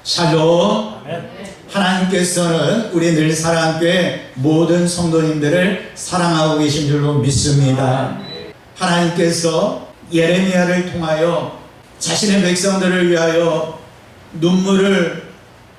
샬롬. 하나님께서는 우리 늘 사랑교회 모든 성도님들을 사랑하고 계신 줄로 믿습니다. 하나님께서 예레미야를 통하여 자신의 백성들을 위하여 눈물을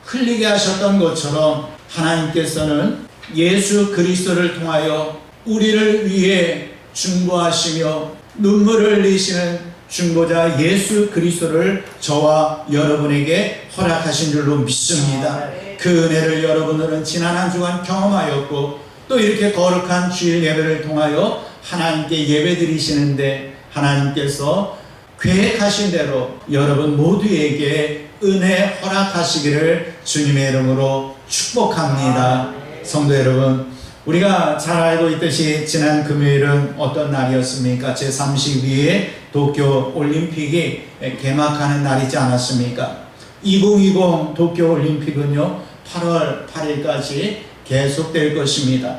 흘리게 하셨던 것처럼 하나님께서는 예수 그리스도를 통하여 우리를 위해 중보하시며 눈물을 흘리시는 중보자 예수 그리스도를 저와 여러분에게 허락하신 줄로 믿습니다. 그 은혜를 여러분들은 지난 한 주간 경험하였고 또 이렇게 거룩한 주일 예배를 통하여 하나님께 예배 드리시는데 하나님께서 계획하신 대로 여러분 모두에게 은혜 허락하시기를 주님의 이름으로 축복합니다. 성도 여러분, 우리가 잘 알고 있듯이 지난 금요일은 어떤 날이었습니까? 제32회 도쿄 올림픽이 개막하는 날이지 않았습니까? 2020 도쿄 올림픽은요 8월 8일까지 계속될 것입니다.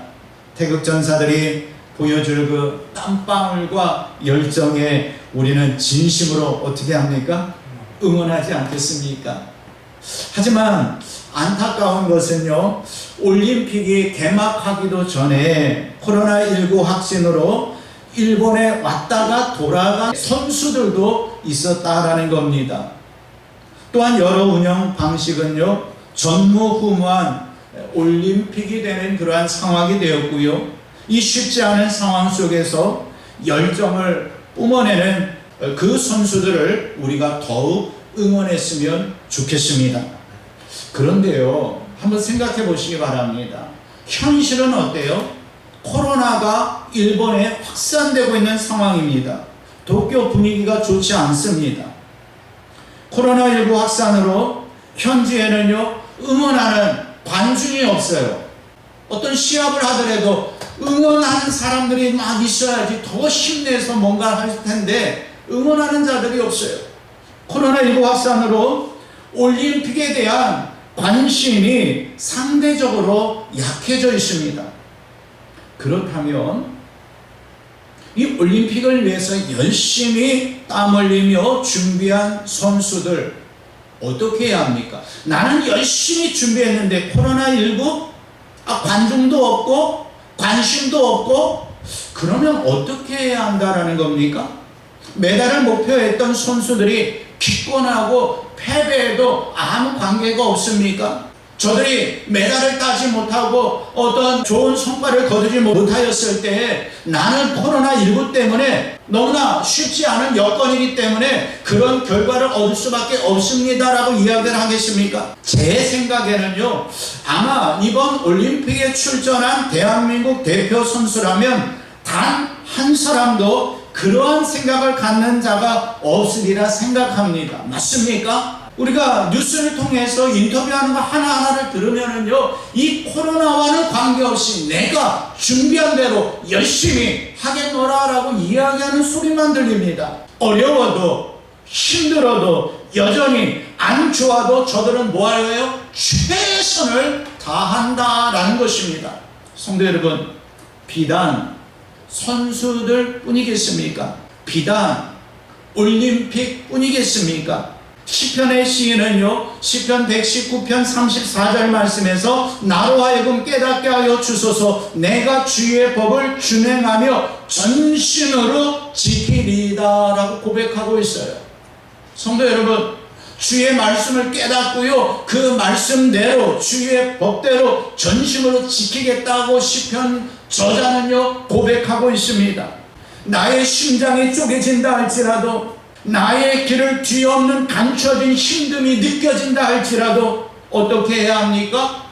태극 전사들이 보여줄 그 땀방울과 열정에 우리는 진심으로 어떻게 합니까? 응원하지 않겠습니까? 하지만 안타까운 것은요, 올림픽이 개막하기도 전에 코로나19 확진으로 일본에 왔다가 돌아간 선수들도 있었다라는 겁니다. 또한 여러 운영 방식은요, 전무후무한 올림픽이 되는 그러한 상황이 되었고요. 이 쉽지 않은 상황 속에서 열정을 뿜어내는 그 선수들을 우리가 더욱 응원했으면 좋겠습니다. 그런데요, 한번 생각해 보시기 바랍니다. 현실은 어때요? 코로나가 일본에 확산되고 있는 상황입니다. 도쿄 분위기가 좋지 않습니다. 코로나19 확산으로 현지에는요, 응원하는 관중이 없어요. 어떤 시합을 하더라도 응원하는 사람들이 막 있어야지 더 힘내서 뭔가 할 텐데 응원하는 자들이 없어요. 코로나19 확산으로 올림픽에 대한 관심이 상대적으로 약해져 있습니다. 그렇다면 이 올림픽을 위해서 열심히 땀 흘리며 준비한 선수들 어떻게 해야 합니까? 나는 열심히 준비했는데 코로나19 관중도 없고 관심도 없고 그러면 어떻게 해야 한다라는 겁니까? 메달을 목표했던 선수들이 기권하고 패배에도 아무 관계가 없습니까? 저들이 메달을 따지 못하고 어떤 좋은 성과를 거두지 못하였을 때 나는 코로나19 때문에 너무나 쉽지 않은 여건이기 때문에 그런 결과를 얻을 수밖에 없습니다라고 이야기를 하겠습니까? 제 생각에는요, 아마 이번 올림픽에 출전한 대한민국 대표 선수라면 단 한 사람도 그러한 생각을 갖는 자가 없으리라 생각합니다. 맞습니까? 우리가 뉴스를 통해서 인터뷰하는 거 하나하나를 들으면은요, 이 코로나와는 관계없이 내가 준비한 대로 열심히 하겠노라라고 이야기하는 소리만 들립니다. 어려워도 힘들어도 여전히 안 좋아도 저들은 뭐 하여요? 최선을 다한다라는 것입니다. 성도 여러분, 비단 선수들 뿐이겠습니까? 비단 올림픽 뿐이겠습니까? 시편의 시인은요, 시편 119편 34절 말씀에서 나로 하여금 깨닫게 하여 주소서, 내가 주의 법을 준행하며 전심으로 지키리다 라고 고백하고 있어요. 성도 여러분, 주의 말씀을 깨닫고요, 그 말씀대로 주의 법대로 전심으로 지키겠다고 시편 저자는요 고백하고 있습니다. 나의 심장이 쪼개진다 할지라도, 나의 길을 뒤엎는 감춰진 힘듦이 느껴진다 할지라도 어떻게 해야 합니까?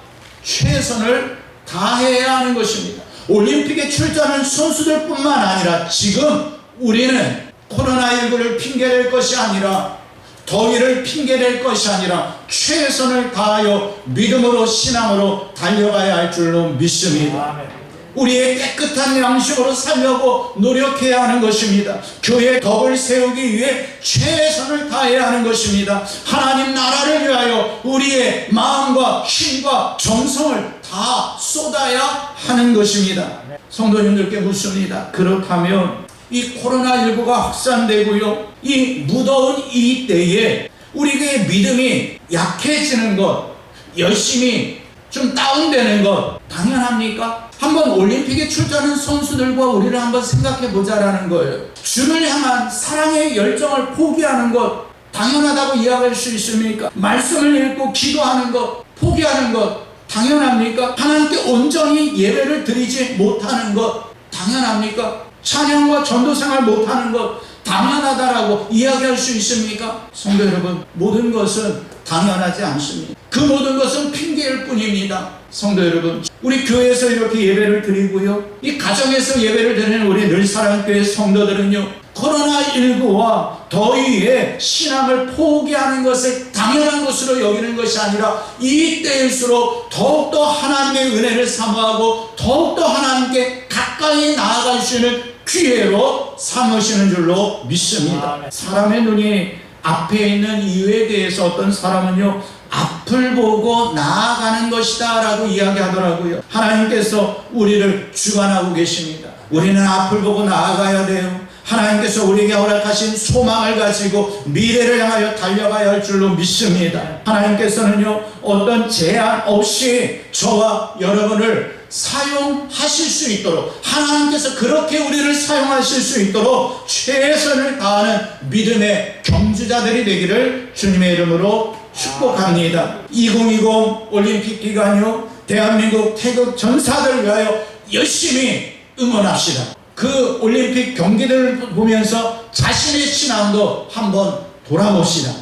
최선을 다해야 하는 것입니다. 올림픽에 출전하는 선수들 뿐만 아니라 지금 우리는 코로나19를 핑계댈 것이 아니라, 더위를 핑계댈 것이 아니라 최선을 다하여 믿음으로 신앙으로 달려가야 할 줄로 믿습니다. 우리의 깨끗한 양식으로 살려고 노력해야 하는 것입니다. 교회의 덕을 세우기 위해 최선을 다해야 하는 것입니다. 하나님 나라를 위하여 우리의 마음과 힘과 정성을 다 쏟아야 하는 것입니다. 성도님들께 묻습니다. 그렇다면 이 코로나19가 확산되고요, 이 무더운 이 때에 우리의 믿음이 약해지는 것, 열심히 좀 다운되는 것 당연합니까? 한번 올림픽에 출전하는 선수들과 우리를 한번 생각해 보자라는 거예요. 주를 향한 사랑의 열정을 포기하는 것 당연하다고 이야기할 수 있습니까? 말씀을 읽고 기도하는 것 포기하는 것 당연합니까? 하나님께 온전히 예배를 드리지 못하는 것 당연합니까? 찬양과 전도생활 못하는 것 당연하다라고 이야기할 수 있습니까? 성도 여러분, 모든 것은 당연하지 않습니다. 그 모든 것은 핑계일 뿐입니다. 성도 여러분, 우리 교회에서 이렇게 예배를 드리고요, 이 가정에서 예배를 드리는 우리 늘사랑교회 성도들은요, 코로나19와 더위에 신앙을 포기하는 것을 당연한 것으로 여기는 것이 아니라 이 때일수록 더욱더 하나님의 은혜를 사모하고 더욱더 하나님께 가까이 나아갈 수 있는 기회로 삼으시는 줄로 믿습니다. 사람의 눈이 앞에 있는 이유에 대해서 어떤 사람은요, 앞을 보고 나아가는 것이다 라고 이야기하더라고요. 하나님께서 우리를 주관하고 계십니다. 우리는 앞을 보고 나아가야 돼요. 하나님께서 우리에게 허락하신 소망을 가지고 미래를 향하여 달려가야 할 줄로 믿습니다. 하나님께서는요, 어떤 제한 없이 저와 여러분을 사용하실 수 있도록, 하나님께서 그렇게 우리를 사용하실 수 있도록 최선을 다하는 믿음의 경주자들이 되기를 주님의 이름으로 축복합니다. 2020 올림픽 기간이요, 대한민국 태극 전사들을 위하여 열심히 응원합시다. 그 올림픽 경기들을 보면서 자신의 신앙도 한번 돌아봅시다.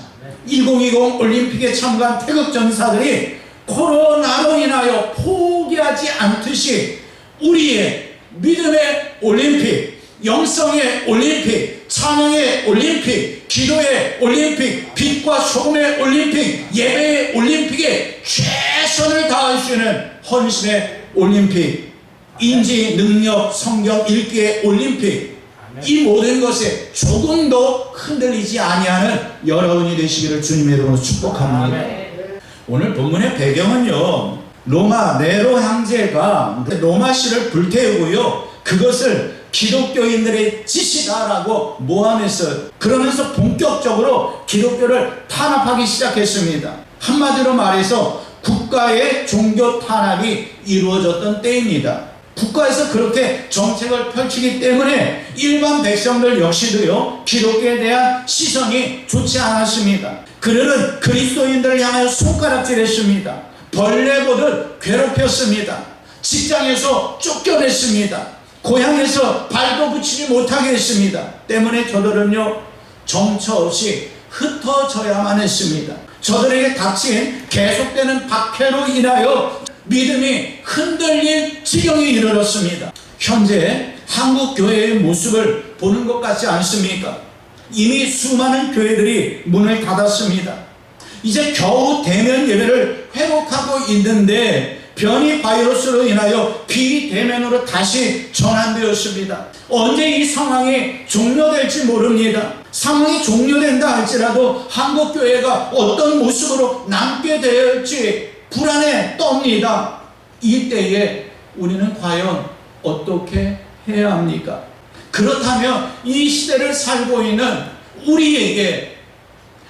2020 올림픽에 참가한 태극 전사들이 코로나로 인하여 포기하지 않듯이 우리의 믿음의 올림픽, 영성의 올림픽, 찬양의 올림픽, 기도의 올림픽, 빛과 소금의 올림픽, 예배의 올림픽에 최선을 다할 수 있는 헌신의 올림픽, 인지, 능력, 성경 읽기의 올림픽, 이 모든 것에 조금도 흔들리지 아니하는 여러분이 되시기를 주님의 이름으로 축복합니다. 오늘 본문의 배경은요, 로마 네로 황제가 로마시를 불태우고요, 그것을 기독교인들의 짓이다라고 모함했어요. 그러면서 본격적으로 기독교를 탄압하기 시작했습니다. 한마디로 말해서 국가의 종교 탄압이 이루어졌던 때입니다. 국가에서 그렇게 정책을 펼치기 때문에 일반 백성들 역시도요, 기독교에 대한 시선이 좋지 않았습니다. 그들은 그리스도인들을 향하여 손가락질했습니다. 벌레 보듯 괴롭혔습니다. 직장에서 쫓겨냈습니다. 고향에서 발도 붙이지 못하게 했습니다. 때문에 저들은요, 정처 없이 흩어져야만 했습니다. 저들에게 닥친 계속되는 박해로 인하여 믿음이 흔들릴 지경에 이르렀습니다. 현재 한국 교회의 모습을 보는 것 같지 않습니까? 이미 수많은 교회들이 문을 닫았습니다. 이제 겨우 대면 예배를 회복하고 있는데 변이 바이러스로 인하여 비대면으로 다시 전환되었습니다. 언제 이 상황이 종료될지 모릅니다. 상황이 종료된다 할지라도 한국 교회가 어떤 모습으로 남게 될지 불안에 떱니다. 이때에 우리는 과연 어떻게 해야 합니까? 그렇다면 이 시대를 살고 있는 우리에게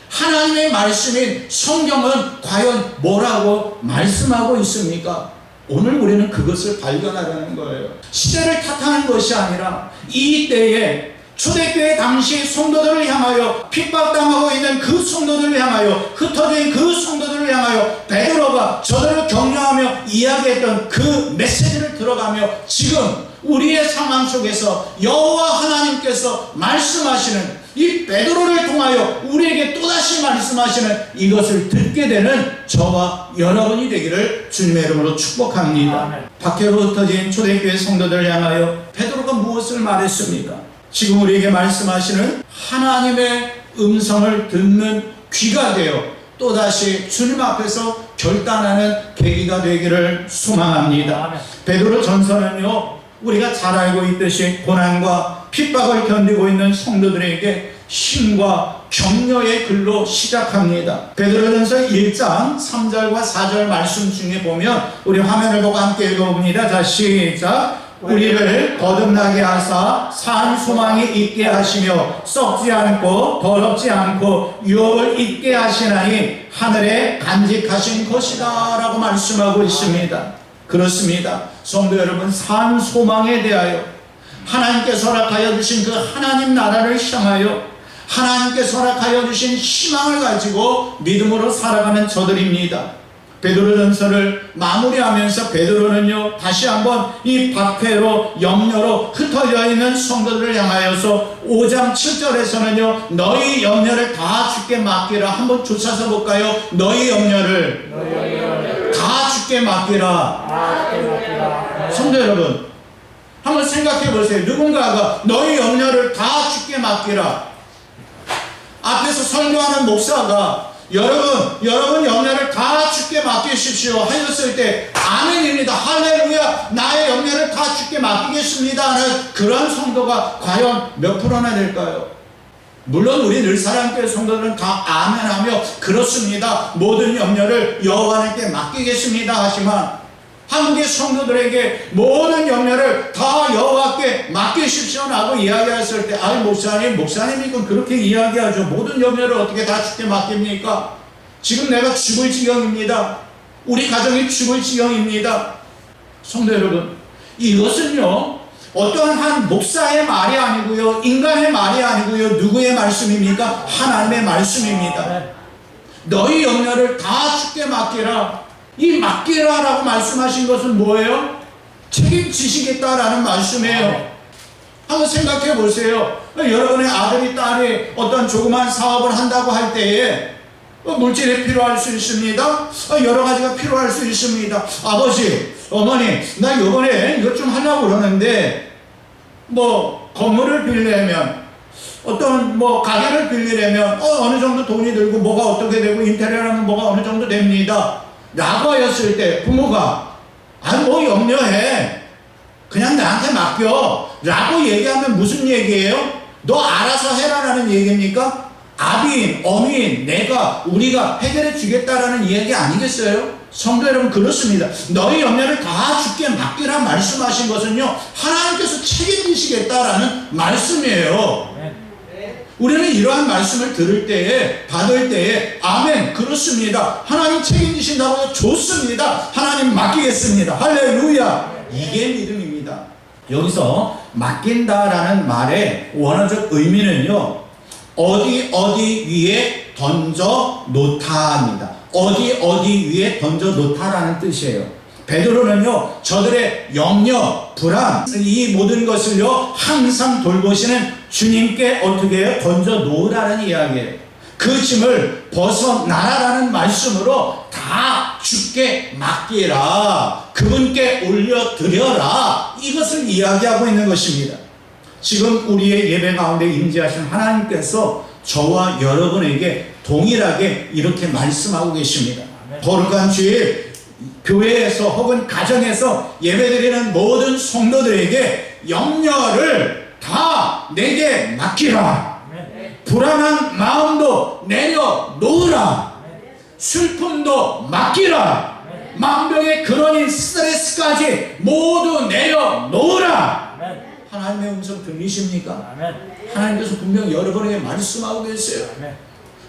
하나님의 말씀인 성경은 과연 뭐라고 말씀하고 있습니까? 오늘 우리는 그것을 발견하려는 거예요. 시대를 탓하는 것이 아니라 이 때에 초대교회 당시 성도들을 향하여 핍박당하고 있는 그 성도들을 향하여 흩어진 그 성도들을 향하여 베드로가 저들을 격려하며 이야기했던 그 메시지를 들어가며 지금 우리의 상황 속에서 여호와 하나님께서 말씀하시는 이 베드로를 통하여 우리에게 또다시 말씀하시는 이것을 듣게 되는 저와 여러분이 되기를 주님의 이름으로 축복합니다. 아멘. 밖으로 흩어진 초대교회 성도들을 향하여 베드로가 무엇을 말했습니까? 지금 우리에게 말씀하시는 하나님의 음성을 듣는 귀가 되어 또다시 주님 앞에서 결단하는 계기가 되기를 소망합니다. 베드로 전서는요, 우리가 잘 알고 있듯이 고난과 핍박을 견디고 있는 성도들에게 힘과 격려의 글로 시작합니다. 베드로전서 1장 3절과 4절 말씀 중에 보면 우리 화면을 보고 함께 읽어봅니다. 자, 시작. 우리를 거듭나게 하사 산 소망이 있게 하시며 썩지 않고 더럽지 않고 유업을 잊게 하시나니 하늘에 간직하신 것이다 라고 말씀하고 있습니다. 그렇습니다. 성도 여러분, 산 소망에 대하여 하나님께서 허락하여 주신 그 하나님 나라를 향하여 하나님께서 허락하여 주신 희망을 가지고 믿음으로 살아가는 저들입니다. 베드로전서를 마무리하면서 베드로는요 다시 한번 이 박해로 염려로 흩어져 있는 성도들을 향하여서 5장 7절에서는요 너희 염려를 다 주께 맡기라. 한번 조차서 볼까요? 너희 염려를 다 주께 맡기라. 성도 여러분, 한번 생각해 보세요. 누군가가 너희 염려를 다 주께 맡기라. 앞에서 설교하는 목사가 여러분 염려를 다 주께 맡기십시오 하였을 때 아멘입니다. 할렐루야, 나의 염려를 다 주께 맡기겠습니다 하는 그런 성도가 과연 몇 프로나 될까요? 물론 우리 늘 사랑교회 성도들은 다 아멘하며 그렇습니다, 모든 염려를 여호와 하나님께 맡기겠습니다 하지만 한국의 성도들에게 모든 염려를 다 여호와께 맡기십시오 라고 이야기했을 때 아이 목사님이 그렇게 이야기하죠. 모든 염려를 어떻게 다 주께 맡깁니까? 지금 내가 죽을 지경입니다. 우리 가정이 죽을 지경입니다. 성도 여러분, 이것은요 어떠한 한 목사의 말이 아니고요 인간의 말이 아니고요 누구의 말씀입니까? 하나님의 말씀입니다. 너희 염려를 다 주께 맡기라. 이 맡기라라고 말씀하신 것은 뭐예요? 책임지시겠다라는 말씀이에요. 한번 생각해 보세요. 여러분의 아들이 딸이 어떤 조그만 사업을 한다고 할 때에 물질이 필요할 수 있습니다. 여러 가지가 필요할 수 있습니다. 아버지, 어머니, 나 이번에 이것 좀 하려고 그러는데 건물을 빌리려면 어떤 가게를 빌리려면 어느 정도 돈이 들고 뭐가 어떻게 되고 인테리어라면 뭐가 어느 정도 됩니다 라고 하였을 때 부모가 염려해, 그냥 나한테 맡겨 라고 얘기하면 무슨 얘기예요? 너 알아서 해라라는 얘기입니까? 아비인, 어미인, 우리가 해결해 주겠다라는 이야기 아니겠어요? 성도 여러분, 그렇습니다. 너희 염려를 다 주께 맡기라 말씀하신 것은요 하나님께서 책임지시겠다라는 말씀이에요. 우리는 이러한 말씀을 들을 때에, 받을 때에 아멘, 그렇습니다, 하나님 책임지신다고요, 좋습니다, 하나님 맡기겠습니다, 할렐루야, 이게 믿음입니다. 여기서 맡긴다라는 말의 원어적 의미는요 어디 위에 던져 놓다입니다. 어디 위에 던져 놓다라는 뜻이에요. 베드로는요 저들의 염려, 불안, 이 모든 것을요 항상 돌보시는 주님께 어떻게 해요? 던져 놓으라는 이야기예요. 그 짐을 벗어나라라는 말씀으로 다 주께 맡기라, 그분께 올려드려라, 이것을 이야기하고 있는 것입니다. 지금 우리의 예배 가운데 임재하신 하나님께서 저와 여러분에게 동일하게 이렇게 말씀하고 계십니다. 거룩한 주일 교회에서 혹은 가정에서 예배드리는 모든 성도들에게 염려를 다 내게 맡기라. 불안한 마음도 내려놓으라. 슬픔도 맡기라. 만병의 근원인 스트레스까지 모두 내려놓으라. 하나님의 음성 들리십니까? 하나님께서 분명 여러분에게 말씀하고 계세요.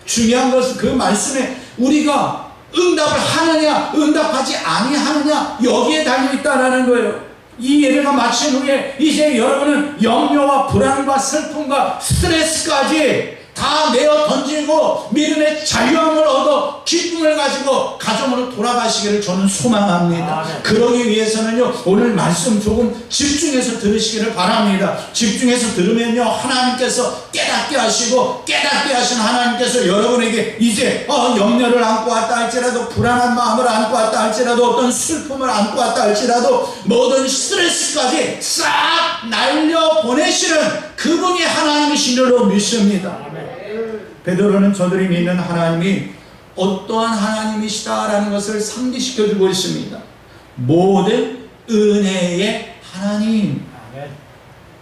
중요한 것은 그 말씀에 우리가 응답을 하느냐 응답하지 아니하느냐 여기에 달려있다라는 거예요. 이 예배가 마친 후에 이제 여러분은 염려와 불안과 슬픔과 스트레스까지 다 내어 던지고 믿음의 자유함을 얻어 기쁨을 가지고 가정으로 돌아가시기를 저는 소망합니다. 그러기 위해서는요 오늘 말씀 조금 집중해서 들으시기를 바랍니다. 집중해서 들으면요 하나님께서 깨닫게 하시고 깨닫게 하신 하나님께서 여러분에게 이제 염려를 안고 왔다 할지라도 불안한 마음을 안고 왔다 할지라도 어떤 슬픔을 안고 왔다 할지라도 모든 스트레스까지 싹 날려보내시는 그분이 하나님이신 줄로 믿습니다. 베드로는 저들이 믿는 하나님이 어떠한 하나님이시다라는 것을 상기시켜주고 있습니다. 모든 은혜의 하나님.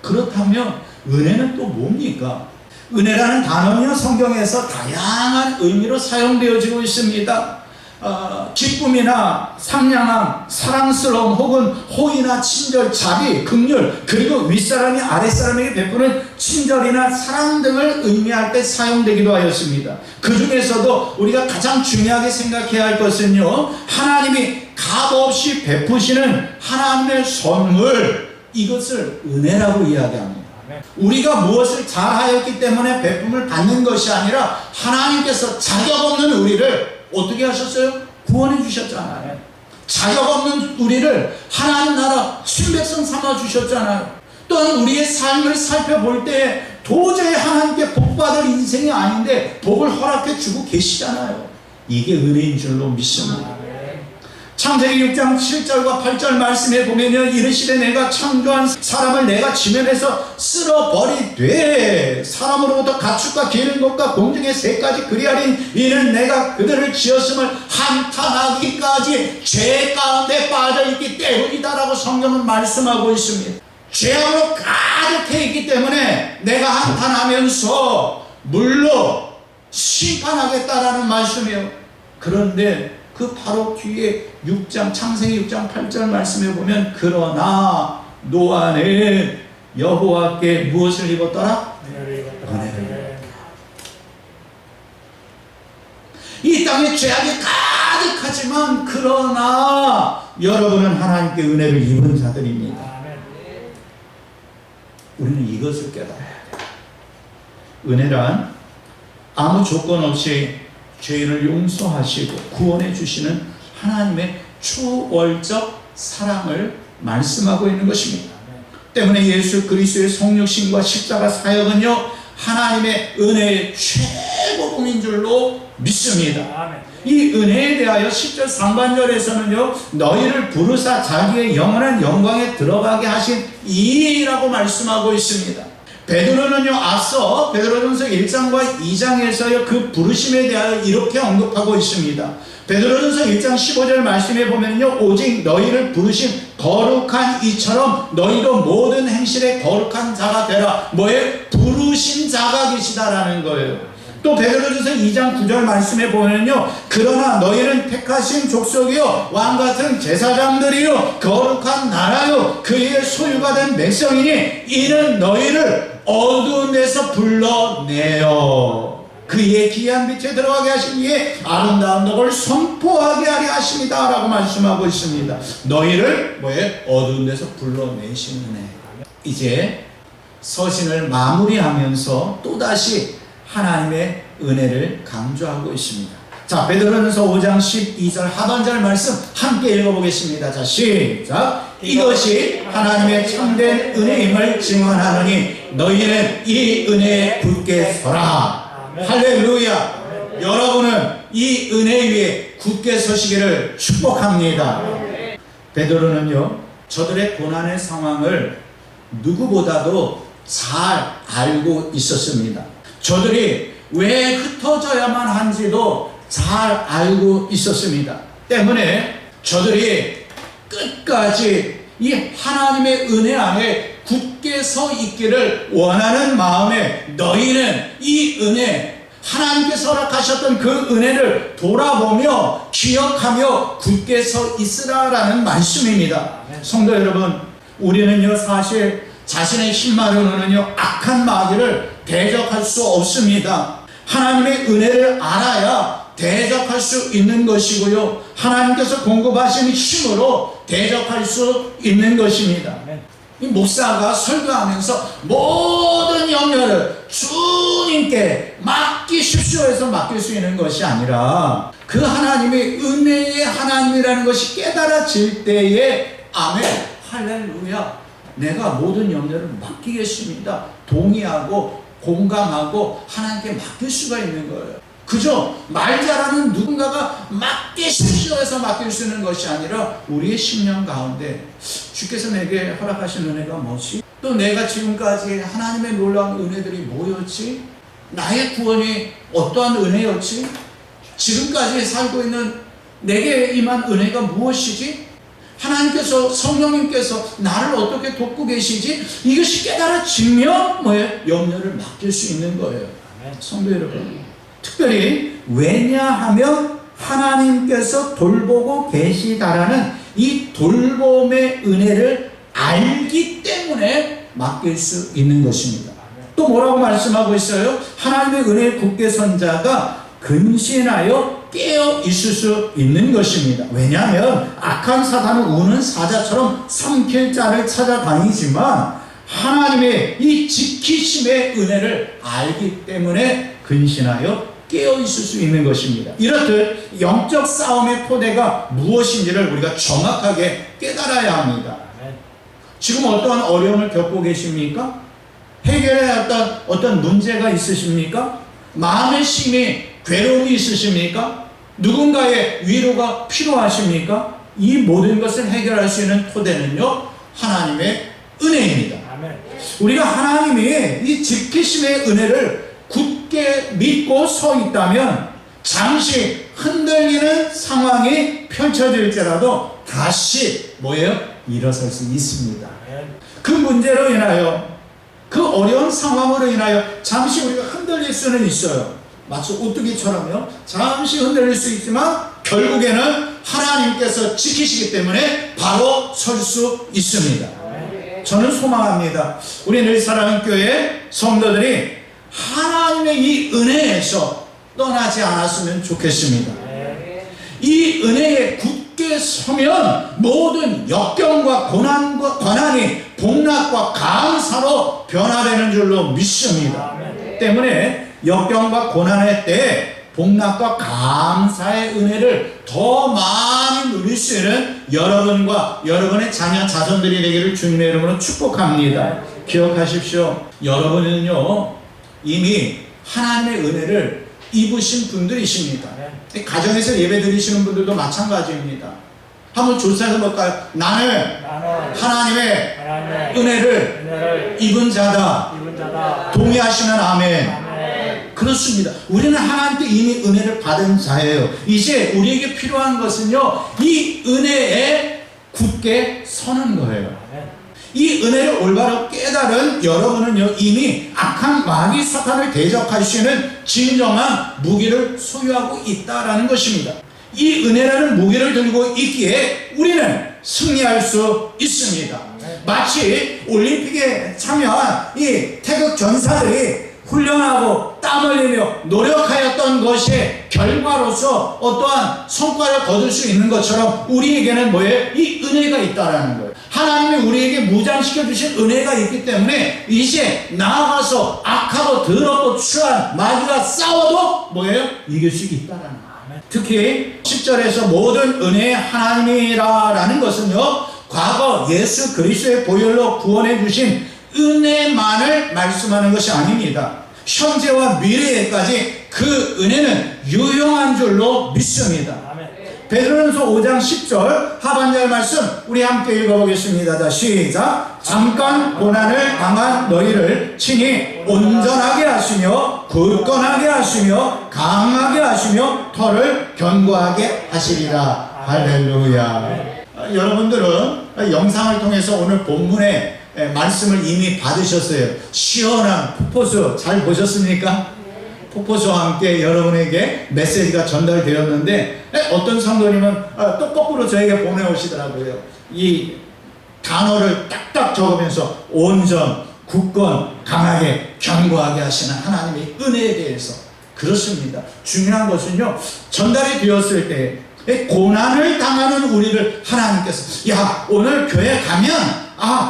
그렇다면 은혜는 또 뭡니까? 은혜라는 단어는요 성경에서 다양한 의미로 사용되어지고 있습니다. 기쁨이나 상냥함, 사랑스러움 혹은 호의나 친절, 자비, 긍휼, 그리고 윗사람이 아랫사람에게 베푸는 친절이나 사랑 등을 의미할 때 사용되기도 하였습니다. 그 중에서도 우리가 가장 중요하게 생각해야 할 것은요, 하나님이 값없이 베푸시는 하나님의 선물, 이것을 은혜라고 이야기합니다. 우리가 무엇을 잘하였기 때문에 베품을 받는 것이 아니라 하나님께서 자격 없는 우리를 어떻게 하셨어요? 구원해 주셨잖아요. 자격 없는 우리를 하나님 나라 신백성 삼아 주셨잖아요. 또한 우리의 삶을 살펴볼 때 도저히 하나님께 복 받을 인생이 아닌데 복을 허락해 주고 계시잖아요. 이게 은혜인 줄로 믿습니다. 창세기 6장 7절과 8절 말씀에 보면요, 이르시되 내가 창조한 사람을 내가 지면에서 쓸어버리되 사람으로부터 가축과 기는 것과 공중의 새까지 그리하린 이는 내가 그들을 지었음을 한탄하기까지 죄 가운데 빠져있기 때문이다라고 성경은 말씀하고 있습니다. 죄악으로 가득해 있기 때문에 내가 한탄하면서 물로 심판하겠다라는 말씀이에요. 그런데 그 바로 뒤에 6장 창세기 6장 8절 말씀에 보면 그러나 노아는 여호와께 무엇을 입었더라? 은혜를. 이 땅에 죄악이 가득하지만 그러나 여러분은 하나님께 은혜를 입은 자들입니다. 우리는 이것을 깨달아야 돼요. 은혜란 아무 조건 없이 죄인을 용서하시고 구원해 주시는 하나님의 초월적 사랑을 말씀하고 있는 것입니다. 때문에 예수 그리스도의 성육신과 십자가 사역은요, 하나님의 은혜의 최고봉인 줄로 믿습니다. 이 은혜에 대하여 10절 상반절에서는요, 너희를 부르사 자기의 영원한 영광에 들어가게 하신 이라고 말씀하고 있습니다. 베드로는요, 앞서 베드로전서 1장과 2장에서요 그 부르심에 대하여 이렇게 언급하고 있습니다. 베드로전서 1장 15절 말씀에 보면요, 오직 너희를 부르신 거룩한 이처럼 너희도 모든 행실에 거룩한 자가 되라. 뭐에? 부르신 자가 계시다라는 거예요. 또 베드로전서 2장 9절 말씀에 보면요, 그러나 너희는 택하신 족속이요 왕같은 제사장들이요 거룩한 나라요 그의 소유가 된 백성이니 이는 너희를 어두운 데서 불러내어 그의 귀한 빛에 들어가게 하신 이의 아름다운 덕을 선포하게 하려 하십니다 라고 말씀하고 있습니다. 너희를 뭐에? 어두운 데서 불러내신 은혜. 이제 서신을 마무리하면서 또다시 하나님의 은혜를 강조하고 있습니다. 자, 베드로전서 5장 12절 하반절 말씀 함께 읽어보겠습니다. 자, 시작. 이것이 하나님의 참된 은혜임을 증언하노니 너희는 이 은혜에 굳게 서라. 할렐루야. 여러분은 이 은혜 위에 굳게 서시기를 축복합니다. 베드로는요, 저들의 고난의 상황을 누구보다도 잘 알고 있었습니다. 저들이 왜 흩어져야만 한지도 잘 알고 있었습니다. 때문에 저들이 끝까지 이 하나님의 은혜 안에 굳게 서 있기를 원하는 마음에 너희는 이 은혜, 하나님께서 허락하셨던 그 은혜를 돌아보며 기억하며 굳게 서 있으라라는 말씀입니다. 성도 여러분, 우리는요 사실 자신의 힘만으로는요 악한 마귀를 대적할 수 없습니다. 하나님의 은혜를 알아야 대적할 수 있는 것이고요, 하나님께서 공급하신 힘으로 대적할 수 있는 것입니다. 이 목사가 설교하면서 모든 염려를 주님께 맡기십시오 해서 맡길 수 있는 것이 아니라 그 하나님의 은혜의 하나님이라는 것이 깨달아질 때에 아멘, 할렐루야, 내가 모든 염려를 맡기겠습니다, 동의하고 공감하고 하나님께 맡길 수가 있는 거예요. 그저 말 잘하는 누군가가 맡기십시오 해서 맡길 수 있는 것이 아니라 우리의 심령 가운데 주께서 내게 허락하신 은혜가 뭐지? 또 내가 지금까지 하나님의 놀라운 은혜들이 뭐였지? 나의 구원이 어떠한 은혜였지? 지금까지 살고 있는 내게 임한 은혜가 무엇이지? 하나님께서, 성령님께서 나를 어떻게 돕고 계시지? 이것이 깨달아지면 뭐예요? 염려를 맡길 수 있는 거예요. 성도 여러분, 특별히 왜냐하면 하나님께서 돌보고 계시다라는 이 돌봄의 은혜를 알기 때문에 맡길 수 있는 것입니다. 또 뭐라고 말씀하고 있어요? 하나님의 은혜에 굳게 선 자가 근신하여 깨어 있을 수 있는 것입니다. 왜냐하면 악한 사단은 우는 사자처럼 삼킬 자를 찾아다니지만 하나님의 이 지키심의 은혜를 알기 때문에 근신하여 깨어 있을 수 있는 것입니다. 이렇듯 영적 싸움의 토대가 무엇인지를 우리가 정확하게 깨달아야 합니다. 지금 어떠한 어려움을 겪고 계십니까? 해결해야 어떤 문제가 있으십니까? 마음의 심이 괴로움이 있으십니까? 누군가의 위로가 필요하십니까? 이 모든 것을 해결할 수 있는 토대는요, 하나님의 은혜입니다. 우리가 하나님이 이 지키심의 은혜를 굳게 믿고 서 있다면 잠시 흔들리는 상황이 펼쳐질지라도 다시 일어설 수 있습니다. 그 문제로 인하여, 그 어려운 상황으로 인하여 잠시 우리가 흔들릴 수는 있어요. 마치 오뚜기처럼요, 잠시 흔들릴 수 있지만 결국에는 하나님께서 지키시기 때문에 바로 설 수 있습니다. 저는 소망합니다. 우리 늘사랑은 교회 성도들이 하나님의 이 은혜에서 떠나지 않았으면 좋겠습니다. 이 은혜에 굳게 서면 모든 역경과 고난이 복락과 감사로 변화되는 줄로 믿습니다. 때문에 역경과 고난의 때에 복락과 감사의 은혜를 더 많이 누릴 수 있는 여러분과 여러분의 자녀 자손들이 되기를 주님의 이름으로 축복합니다. 기억하십시오. 여러분은요, 이미 하나님의 은혜를 입으신 분들이십니다. 가정에서 예배 드리시는 분들도 마찬가지입니다. 한번 조사해서 볼까요? 나는 하나님의 은혜를 입은 자다. 동의하시면 아멘. 그렇습니다. 우리는 하나님께 이미 은혜를 받은 자예요. 이제 우리에게 필요한 것은요, 이 은혜에 굳게 서는 거예요. 이 은혜를 올바로 깨달은 여러분은요, 이미 악한 마귀 사탄을 대적할 수 있는 진정한 무기를 소유하고 있다라는 것입니다. 이 은혜라는 무기를 들고 있기에 우리는 승리할 수 있습니다. 마치 올림픽에 참여한 이 태극 전사들이 훈련하고 땀 흘리며 노력하였던 것의 결과로서 어떠한 성과를 거둘 수 있는 것처럼 우리에게는 이 은혜가 있다라는 거예요. 하나님이 우리에게 무장시켜 주신 은혜가 있기 때문에 이제 나아가서 악하고 더럽고 추한 마귀가 싸워도 이길 수 있다라는 거예요. 특히 10절에서 모든 은혜의 하나님이라는 것은요, 과거 예수 그리스도의 보혈로 구원해 주신 은혜만을 말씀하는 것이 아닙니다. 현재와 미래에까지 그 은혜는 유용한 줄로 믿습니다. 베드로전서 5장 10절 하반절 말씀 우리 함께 읽어보겠습니다. 자, 시작. 잠깐 고난을 당한 너희를 친히 온전하게 하시며 굳건하게 하시며 강하게 하시며 터를 견고하게 하시리라. 할렐루야. 여러분들은 영상을 통해서 오늘 본문의 말씀을 이미 받으셨어요. 시원한 폭포수 잘 보셨습니까? 폭포수와 함께 여러분에게 메시지가 전달되었는데 어떤 성도님은 또 거꾸로 저에게 보내오시더라고요. 이 단어를 딱딱 적으면서 온전, 굳건, 강하게, 견고하게 하시는 하나님의 은혜에 대해서. 그렇습니다. 중요한 것은요, 전달이 되었을 때 고난을 당하는 우리를 하나님께서 오늘 교회 가면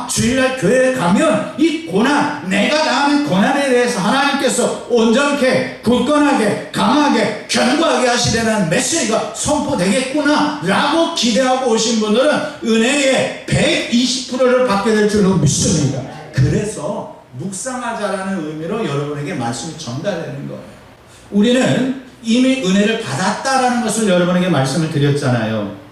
주일날 교회에 가면 이 고난, 내가 당하는 고난에 대해서 하나님께서 온전케, 굳건하게, 강하게, 견고하게 하시려는 메시지가 선포되겠구나 라고 기대하고 오신 분들은 은혜의 120%를 받게 될 줄로 믿습니다. 그래서 묵상하자라는 의미로 여러분에게 말씀이 전달되는 거예요. 우리는 이미 은혜를 받았다라는 것을 여러분에게 말씀을 드렸잖아요.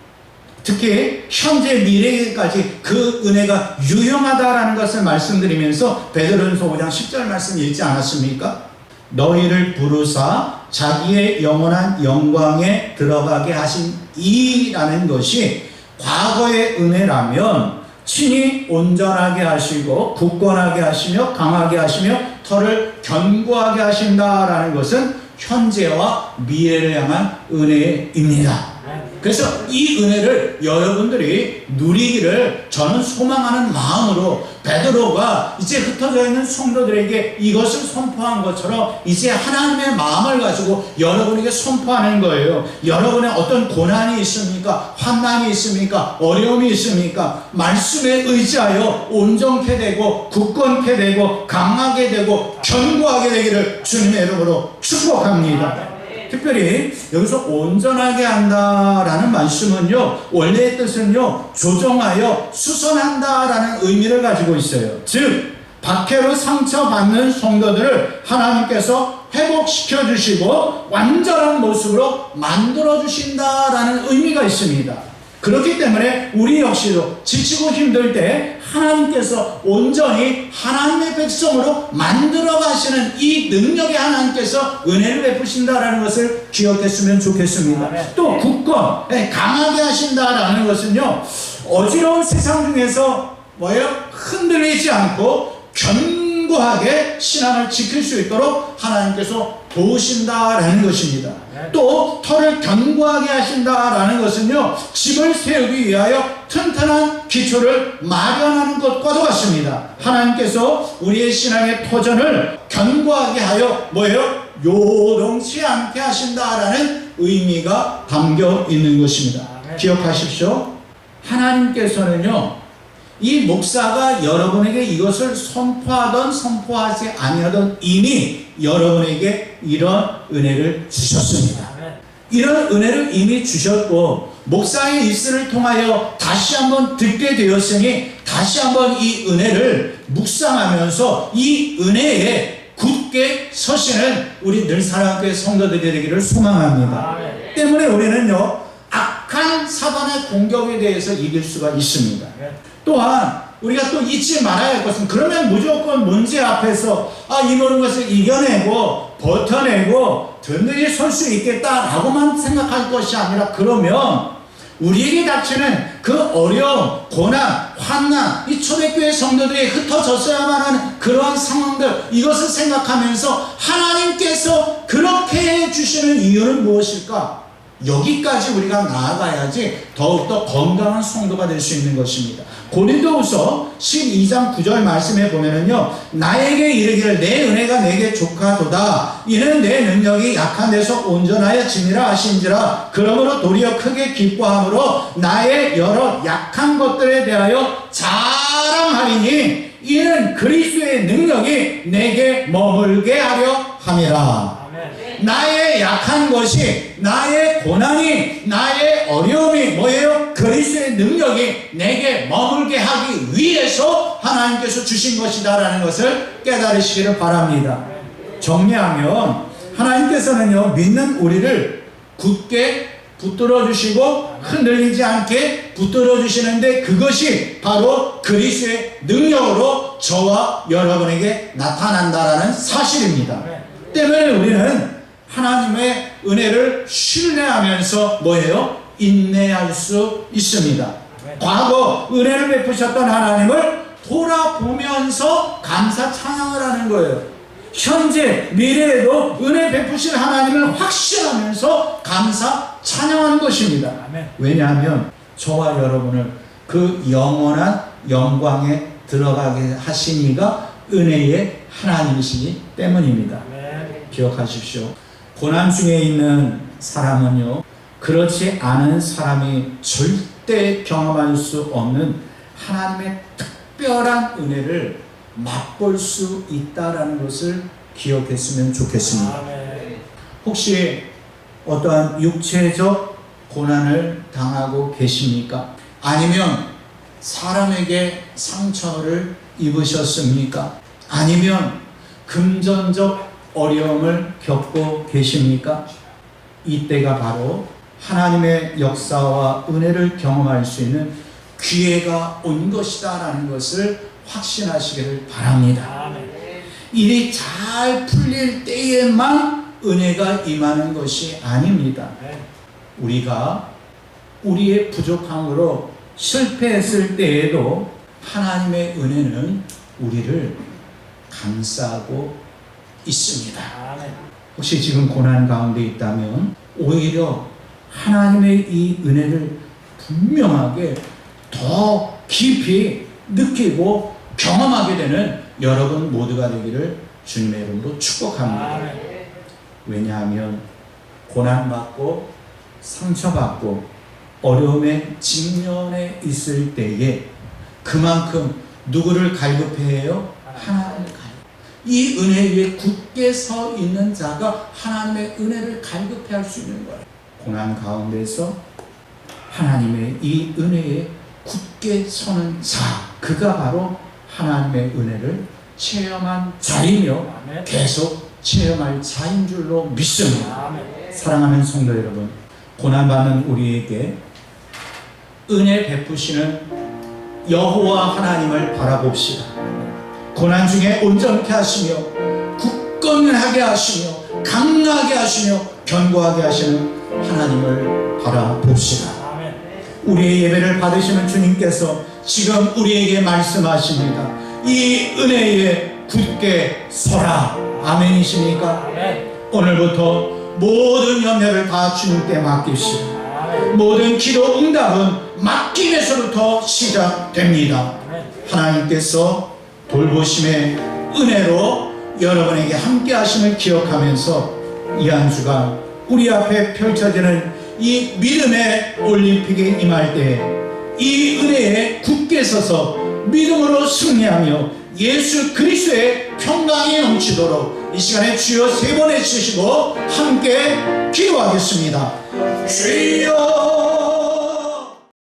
특히 현재 미래까지 그 은혜가 유용하다라는 것을 말씀드리면서 베드로전서 5장 10절 말씀 읽지 않았습니까? 너희를 부르사 자기의 영원한 영광에 들어가게 하신 이라는 것이 과거의 은혜라면 친히 온전하게 하시고 굳건하게 하시며 강하게 하시며 터를 견고하게 하신다라는 것은 현재와 미래를 향한 은혜입니다. 그래서 이 은혜를 여러분들이 누리기를 저는 소망하는 마음으로 베드로가 이제 흩어져 있는 성도들에게 이것을 선포한 것처럼 이제 하나님의 마음을 가지고 여러분에게 선포하는 거예요. 여러분의 어떤 고난이 있습니까? 환난이 있습니까? 어려움이 있습니까? 말씀에 의지하여 온전케 되고 굳건케 되고 강하게 되고 견고하게 되기를 주님의 이름으로 축복합니다. 특별히 여기서 온전하게 한다라는 말씀은요, 원래의 뜻은요, 조정하여 수선한다라는 의미를 가지고 있어요. 즉 박해로 상처받는 성도들을 하나님께서 회복시켜 주시고 완전한 모습으로 만들어 주신다라는 의미가 있습니다. 그렇기 때문에 우리 역시도 지치고 힘들 때 하나님께서 온전히 하나님의 백성으로 만들어 가시는 이 능력에 하나님께서 은혜를 베푸신다라는 것을 기억했으면 좋겠습니다. 또 굳건, 강하게 하신다라는 것은요, 어지러운 세상 중에서 뭐예요? 흔들리지 않고 견고하게 신앙을 지킬 수 있도록 하나님께서 도우신다라는 것입니다. 또 터를 견고하게 하신다라는 것은요, 집을 세우기 위하여 튼튼한 기초를 마련하는 것과도 같습니다. 하나님께서 우리의 신앙의 터전을 견고하게 하여 뭐예요? 요동치 않게 하신다라는 의미가 담겨 있는 것입니다. 기억하십시오. 하나님께서는요, 이 목사가 여러분에게 이것을 선포하던 선포하지 아니하던 이미 여러분에게 이런 은혜를 주셨습니다. 이런 은혜를 이미 주셨고 목사의 입술을 통하여 다시 한번 듣게 되었으니 다시 한번 이 은혜를 묵상하면서 이 은혜에 굳게 서시는 우리 늘사랑교회 성도들이 되기를 소망합니다. 때문에 우리는요, 악한 사단의 공격에 대해서 이길 수가 있습니다. 또한 우리가 또 잊지 말아야 할 것은, 그러면 무조건 문제 앞에서 이 모든 것을 이겨내고 버텨내고 든든히 설 수 있겠다라고만 생각할 것이 아니라, 그러면 우리에게 닥치는 그 어려움, 고난, 환난, 이 초대교회 성도들이 흩어졌어야만 하는 그러한 상황들, 이것을 생각하면서 하나님께서 그렇게 해주시는 이유는 무엇일까? 여기까지 우리가 나아가야지 더욱더 건강한 성도가 될 수 있는 것입니다. 고린도후서 12장 9절 말씀에 보면은요, 나에게 이르기를 내 은혜가 내게 족하도다. 이는 내 능력이 약한 데서 온전하여 지니라 하신지라. 그러므로 도리어 크게 기뻐함으로 나의 여러 약한 것들에 대하여 자랑하리니 이는 그리스도의 능력이 내게 머물게 하려 함이라. 나의 약한 것이, 나의 고난이, 나의 어려움이 뭐예요? 그리스도의 능력이 내게 머물게 하기 위해서 하나님께서 주신 것이다라는 것을 깨달으시기를 바랍니다. 정리하면 하나님께서는요, 믿는 우리를 굳게 붙들어 주시고 흔들리지 않게 붙들어 주시는데, 그것이 바로 그리스도의 능력으로 저와 여러분에게 나타난다라는 사실입니다. 때문에 우리는 하나님의 은혜를 신뢰하면서 뭐예요? 인내할 수 있습니다. 과거 은혜를 베푸셨던 하나님을 돌아보면서 감사 찬양을 하는 거예요. 현재 미래에도 은혜 베푸실 하나님을 확신하면서 감사 찬양하는 것입니다. 왜냐하면 저와 여러분을 그 영원한 영광에 들어가게 하신 이가 은혜의 하나님이시기 때문입니다. 기억하십시오. 고난 중에 있는 사람은요, 그렇지 않은 사람이 절대 경험할 수 없는 하나님의 특별한 은혜를 맛볼 수 있다라는 것을 기억했으면 좋겠습니다. 혹시 어떠한 육체적 고난을 당하고 계십니까? 아니면 사람에게 상처를 입으셨습니까? 아니면 금전적 어려움을 겪고 계십니까? 이때가 바로 하나님의 역사와 은혜를 경험할 수 있는 기회가 온 것이다 라는 것을 확신하시기를 바랍니다. 일이 잘 풀릴 때에만 은혜가 임하는 것이 아닙니다. 우리가 우리의 부족함으로 실패했을 때에도 하나님의 은혜는 우리를 감싸고 있습니다. 혹시 지금 고난 가운데 있다면 오히려 하나님의 이 은혜를 분명하게 더 깊이 느끼고 경험하게 되는 여러분 모두가 되기를 주님의 이름으로 축복합니다. 왜냐하면 고난받고 상처받고 어려움에 직면해 있을 때에 그만큼 누구를 갈급해야 해요? 하나님을 갈급. 이 은혜 위에 굳게 서 있는 자가 하나님의 은혜를 갈급해 할 수 있는 거예요. 고난 가운데서 하나님의 이 은혜에 굳게 서는 자, 그가 바로 하나님의 은혜를 체험한 자이며 계속 체험할 자인 줄로 믿습니다. 사랑하는 성도 여러분, 고난받는 우리에게 은혜 베푸시는 여호와 하나님을 바라봅시다. 고난 중에 온전케 하시며 굳건하게 하시며 강하게 하시며 견고하게 하시는 하나님을 바라봅시다. 우리의 예배를 받으시는 주님께서 지금 우리에게 말씀하십니다. 이 은혜에 굳게 서라. 아멘이십니까? 오늘부터 모든 염려를 다 주님께 맡기시고 모든 기도 응답은 맡김에서부터 시작됩니다. 하나님께서 돌보심의 은혜로 여러분에게 함께 하심을 기억하면서 이 한 주간 우리 앞에 펼쳐지는 이 믿음의 올림픽에 임할 때 이 은혜에 굳게 서서 믿음으로 승리하며 예수 그리스도의 평강이 넘치도록 이 시간에 주여 세 번 외치시고 함께 기도하겠습니다. 주여